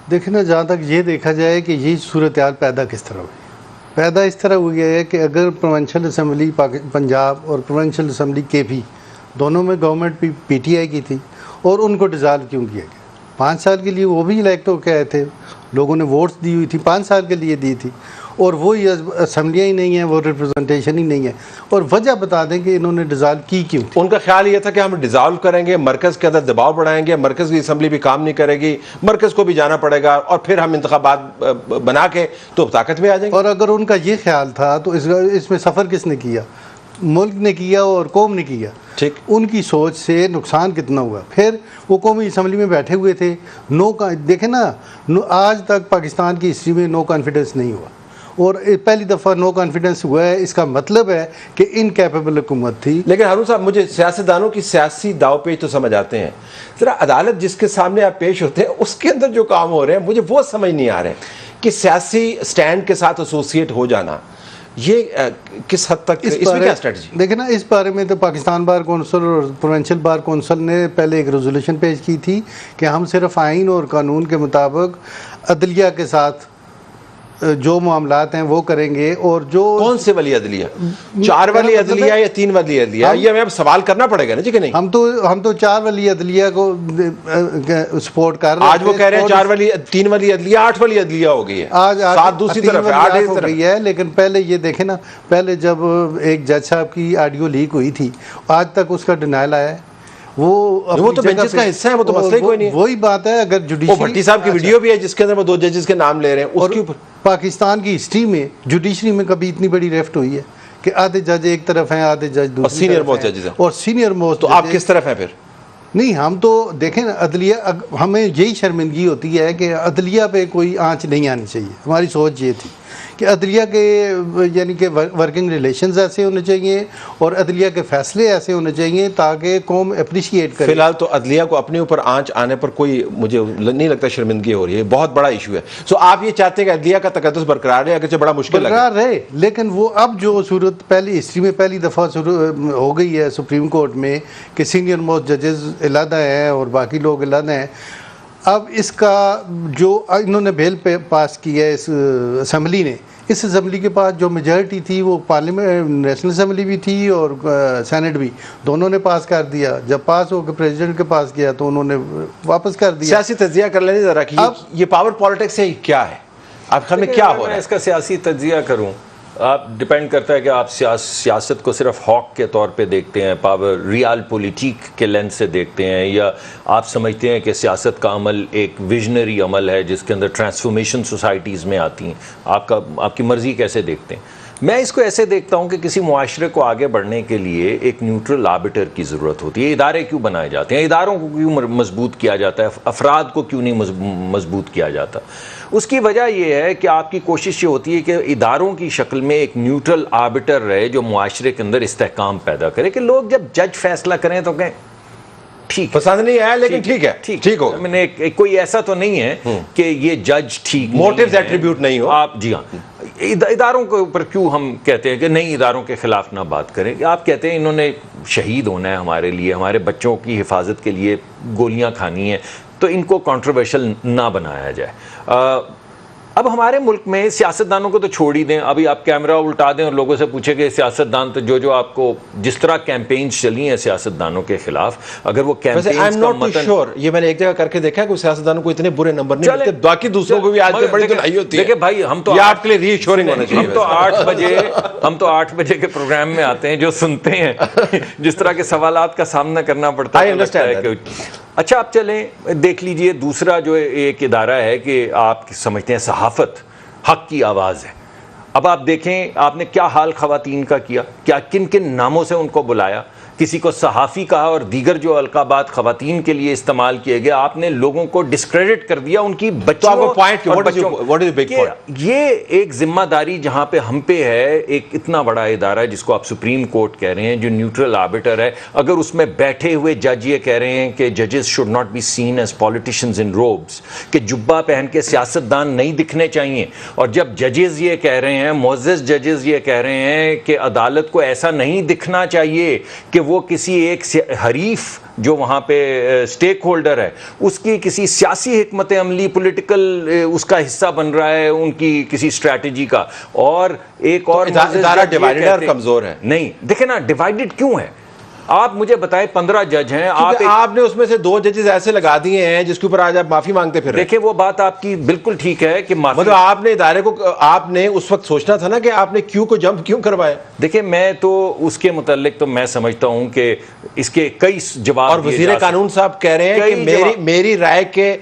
देखिए ना, जहाँ तक ये देखा जाए कि ये सूरत हाल पैदा किस तरह हुई, पैदा इस तरह हुई है कि अगर प्रोविंशियल असम्बली पंजाब और प्रोविंशियल असम्बली केपी दोनों में गवर्नमेंट पीटीआई की थी और उनको डिज़ाल्व क्यों किया गया? 5 साल के लिए वो भी इलेक्ट होकर आए थे, लोगों ने वोट्स दी हुई थी, 5 साल के लिए दी थी, और वो ये असम्बलियाँ ही नहीं है, वो रिप्रेजेंटेशन ही नहीं है। और वजह बता दें कि इन्होंने डिज़ाल्व की क्यों? उनका ख्याल ये था कि हम डिज़ाल्व करेंगे, मरकज़ के अंदर दबाव बढ़ाएंगे, मरकज़ की असम्बली भी काम नहीं करेगी, मरकज़ को भी जाना पड़ेगा और फिर हम इंतखाबात बना के तो ताकत में आ जाएंगे। और अगर उनका ये ख्याल था तो इसमें सफ़र किसने किया? मुल्क ने किया और कौम ने किया। ठीक, उनकी सोच से नुकसान कितना हुआ। फिर वो कौमी असम्बली में बैठे हुए थे, देखें ना, आज तक पाकिस्तान की हिस्ट्री में नो कॉन्फिडेंस नहीं हुआ, और पहली दफ़ा नो कॉन्फिडेंस हुआ है। इसका मतलब है कि इनकैपेबल हुकूमत थी। लेकिन हारून साहब, मुझे सियासतदानों की सियासी दाव पेच तो समझ आते हैं, जरा अदालत जिसके सामने आप पेश होते हैं उसके अंदर जो काम हो रहे हैं मुझे वो समझ नहीं आ रहे कि सियासी स्टैंड के साथ एसोसिएट हो जाना ये किस हद तक इसमें क्या स्ट्रेटजी? देखिए ना, इस बारे में तो पाकिस्तान बार कौंसिल और प्रोविंशियल बार कौंसिल ने पहले एक रेजोल्यूशन पेश की थी कि हम सिर्फ आइन और कानून के मुताबिक अदलिया के साथ जो मामलात हैं वो करेंगे। और जो कौन से वाली अदलिया, 4 वाली अदलिया या 3 वाली अदलिया, ये हमें अब सवाल करना पड़ेगा ना जी कि नहीं? हम तो 4 वाली अदलिया को सपोर्ट कर रहे हैं। आज वो कह रहे हैं 4 वाली, 3 वाली अदलिया 8 वाली अदलिया हो गई है, आज 7 दूसरी तरफ है, 8 इस तरफ है। लेकिन पहले ये देखें ना, पहले जब एक जज साहब की ऑडियो लीक हुई थी, आज तक उसका डिनायल आया है। वो तो बेंचेस का हिस्सा है, वो तो मसला ही कोई नहीं है। वही बात है। अगर जुडिशरी, भट्टी साहब की वीडियो भी है जिसके अंदर वो 2 जजेस के नाम ले रहे हैं, उसके ऊपर पाकिस्तान की हिस्ट्री में जुडिशरी में कभी इतनी बड़ी रेफ्ट हुई है कि आधे जज एक तरफ हैं, आधे जज दूसरी, सीनियर मोस्ट जजेस हैं, और सीनियर मोस्ट। तो आप किस तरफ हैं फिर? नहीं, हम तो देखें ना, अदलिया, हमें यही शर्मिंदगी होती है कि अदलिया पे कोई आंच नहीं आनी चाहिए। हमारी सोच ये थी कि अदलिया के यानी कि वर्किंग रिलेशंस ऐसे होने चाहिए और अदलिया के फैसले ऐसे होने चाहिए ताकि कौम अप्रिशिएट करे। फिलहाल तो अदलिया को अपने ऊपर आंच आने पर कोई मुझे नहीं लगता शर्मिंदगी हो रही है, बहुत बड़ा इशू है। सो आप ये चाहते हैं कि अदलिया का तकद्दुस बरकरार रहे, अगर बड़ा मुश्किल बरकरार रहे, लेकिन वो अब जो सूरत पहली हिस्ट्री में पहली दफ़ा हो गई है सुप्रीम कोर्ट में कि सीनियर मोस्ट जजेस अलहदा हैं और बाकी लोग अलहदा हैं। अब इसका जो इन्होंने बिल पे पास किया है इस असम्बली ने, इस असम्बली के पास जो मेजॉरिटी थी वो पार्लियामेंट, नेशनल असम्बली भी थी और सेनेट भी, दोनों ने पास कर दिया। जब पास होकर प्रेसिडेंट के पास गया तो उन्होंने वापस कर दिया। सियासी तज्जिया कर लेने जरा कि ये पावर पॉलिटिक्स है क्या है, आपके ख्याल में क्या हो रहा है? इसका सियासी तज्जिया करूँ, आप डिपेंड करता है कि आप सियासत को सिर्फ हॉक के तौर पे देखते हैं, पावर रियल पॉलिटिक के लेंस से देखते हैं, या आप समझते हैं कि सियासत का अमल एक विजनरी अमल है जिसके अंदर ट्रांसफॉर्मेशन सोसाइटीज़ में आती हैं। आपकी मर्ज़ी कैसे देखते हैं? मैं इसको ऐसे देखता हूँ कि किसी मुआशरे को आगे बढ़ने के लिए एक न्यूट्रल आर्बिटर की ज़रूरत होती है। इदारे क्यों बनाए जाते हैं, इदारों को क्यों मजबूत किया जाता है, अफराद को क्यों नहीं मजबूत किया जाता? उसकी वजह यह है कि आपकी कोशिश ये होती है कि इदारों की शक्ल में एक न्यूट्रल आर्बिटर रहे जो मुआशरे के अंदर इस्तेहकाम पैदा करे, कि लोग जब जज फैसला करें तो कहें ठीक, पसंद नहीं आया लेकिन ठीक है, ठीक हो। मैंने कोई ऐसा तो नहीं है कि ये जज ठीक, मोटिव्स एट्रीब्यूट नहीं हो आप। जी हाँ, इदारों के ऊपर क्यों हम कहते हैं कि नहीं इदारों के खिलाफ ना बात करें? आप कहते हैं इन्होंने शहीद होना है हमारे लिए, हमारे बच्चों की हिफाजत के लिए गोलियां खानी है, तो इनको कंट्रोवर्शियल ना बनाया जाए। अब हमारे मुल्क में सियासतदानों को तो छोड़ ही दें, अभी आप कैमरा उल्टा दें और लोगों से पूछे कि सियासतदान तो जो आपको जिस तरह कैंपेन्स चली हैं सियासतदानों के खिलाफ, अगर वो कैंपेन्स का मतन श्योर, ये मैंने एक जगह करके देखा है कि सियासतदानों को इतने बुरे नंबर नहीं मिलते, बाकी दूसरों को भी आज पे बड़ी धुनाई होती है। देखिए भाई, हम तो आपके लिए रीअश्योरिंग होना चाहिए। हम तो 8 बजे के प्रोग्राम में आते हैं, जो सुनते हैं जिस तरह के सवालात का सामना करना पड़ता है। अच्छा, आप चलें देख लीजिए, दूसरा जो एक इदारा है कि आप समझते हैं सहाफ़त हक की आवाज़ है। अब आप देखें आपने क्या हाल ख़वातीन का किया, क्या किन किन नामों से उनको बुलाया, किसी को सहाफ़ी कहा और दीगर जो अलकाबात ख़वातीन के लिए इस्तेमाल किए गए, आपने लोगों को डिस्क्रेडिट कर दिया उनकी बच्चों को। ये एक जिम्मेदारी जहाँ पे हम पे है, एक इतना बड़ा इदारा है जिसको आप सुप्रीम कोर्ट कह रहे हैं, जो न्यूट्रल आर्बिटर है, अगर उसमें बैठे हुए जज ये कह रहे हैं कि जजेस should not be seen as politicians in robes, कि जुब्बा पहन के सियासतदान नहीं दिखने चाहिए, और जब जजेस ये कह रहे हैं, मोअज़्ज़ज़ जजेस ये कह रहे हैं कि अदालत को ऐसा नहीं दिखना चाहिए कि वो किसी एक हरीफ जो वहाँ पे स्टेक होल्डर है उसकी किसी सियासी हिकमत अमली पॉलिटिकल उसका हिस्सा बन रहा है, उनकी किसी स्ट्रैटेजी का। और एक और इदारा डिवाइडेड और कमजोर है। नहीं, देखे ना डिवाइडेड क्यों है, आप मुझे बताएं 15 जज हैं, आपने उसमें से 2 जजेस ऐसे लगा दिए हैं जिसके ऊपर आज आप माफी मांगते फिर। देखिए वो बात आपकी बिल्कुल ठीक है कि माफी, मतलब आपने इदारे को, आपने उस वक्त सोचना था ना कि आपने क्यू को जंप क्यों करवाया। देखिए मैं तो उसके मुतालिक तो मैं समझता हूं कि इसके कई जवाब, और वजीर कानून साहब कह रहे हैं कि मेरी राय के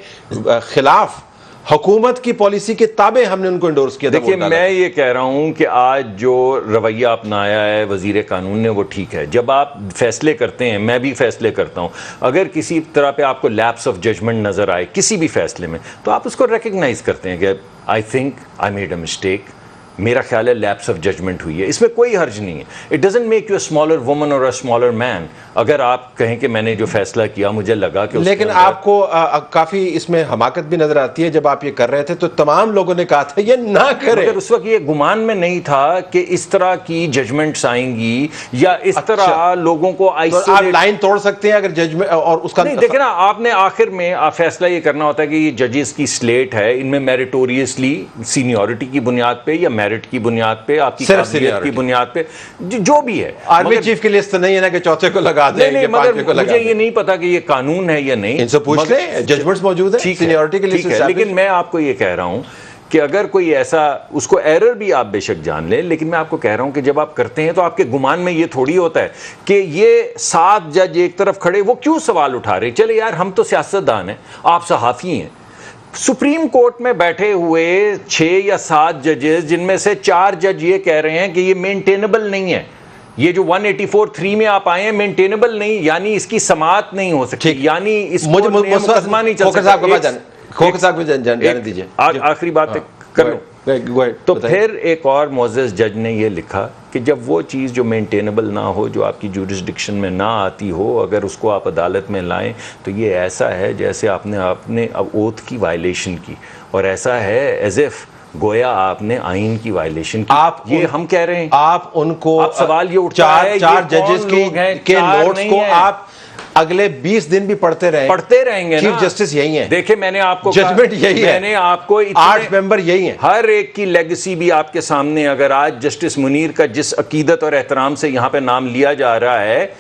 खिलाफ हुकूमत की पॉलिसी के ताबे हमने उनको इंडोर्स किया। देखिए मैं ये कह रहा हूं कि आज जो रवैया अपनाया है वजीर कानून ने वो ठीक है। जब आप फैसले करते हैं, मैं भी फैसले करता हूं, अगर किसी तरह पे आपको लैप्स ऑफ जजमेंट नजर आए किसी भी फैसले में, तो आप उसको रिकग्नाइज करते हैं कि I think I made a mistake, मेरा ख्याल है लैप्स ऑफ जजमेंट हुई है, इसमें कोई हर्ज नहीं है। It doesn't make you a smaller woman और अ स्मॉलर मैन अगर आप कहें कि मैंने जो फैसला किया मुझे लगा कि, लेकिन आपको काफी इसमें हमाकत भी नजर आती है। जब आप ये कर रहे थे तो तमाम लोगों ने कहा था ये ना करें, मगर उस वक्त ये गुमान में नहीं था कि इस तरह की जजमेंट्स आएंगी या इस तरह लोगों को तो आप लाइन तोड़ सकते हैं अगर जजमेंट और उसका नहीं। देखे ना, आपने आखिर में फैसला ये करना होता है कि ये जजेस की स्लेट है, इनमें मेरिटोरियसली सीनियरिटी की बुनियाद पे या मेरिट की बुनियाद पे, आपकी काबिलियत की बुनियाद पे जो भी है। आर्मी चीफ की लिस्ट नहीं है ना कि चौथे को लगा दें। नहीं, मगर मुझे ये नहीं पता कि ये कानून है या नहीं, इनसे पूछ लें, जजमेंट्स मौजूद है सीनियरिटी की लिस्ट। लेकिन मैं आपको ये कह रहा हूं कि अगर कोई ऐसा, उसको एरर भी आप बेशक जान लें, लेकिन मैं आपको कह रहा हूं कि जब आप करते हैं तो आपके गुमान में ये थोड़ी होता है कि ये 7 जज एक तरफ खड़े वो क्यों सवाल उठा रहे। चले यार, हम तो सियासतदान हैं, आप सहाफ़ी हैं। सुप्रीम कोर्ट में बैठे हुए 6 या 7 जजेस, जिनमें से 4 जज ये कह रहे हैं कि ये मेंटेनेबल नहीं है, ये जो 184(3) में आप आए हैं मेंटेनेबल नहीं, यानी इसकी समाअत नहीं हो सकती, यानी इस मुकदमा नहीं चल सकता। जाने दीजिए, आखिरी बात कर लो। तो फिर एक और मोअज़्ज़ज़ जज ने ये लिखा कि जब वो चीज़ जो मेंटेनेबल ना हो, जो आपकी जुरिस्डिक्शन में ना आती हो, अगर उसको आप अदालत में लाएं तो ये ऐसा है जैसे आपने अब ओथ की वायलेशन की, और ऐसा है एज इफ गोया आपने आइन की वायलेशन की। आप ये हम कह रहे हैं, आप उनको आप सवाल ये उठता है, चार जजेस के नोट्स को आप अगले 20 दिन भी पढ़ते रहेंगे। चीफ जस्टिस यही है। देखिए मैंने आपको जजमेंट यही है, मैंने आपको 8 मेंबर यही है, हर एक की लेगेसी भी आपके सामने। अगर आज जस्टिस मुनीर का जिस अकीदत और एहतराम से यहाँ पे नाम लिया जा रहा है,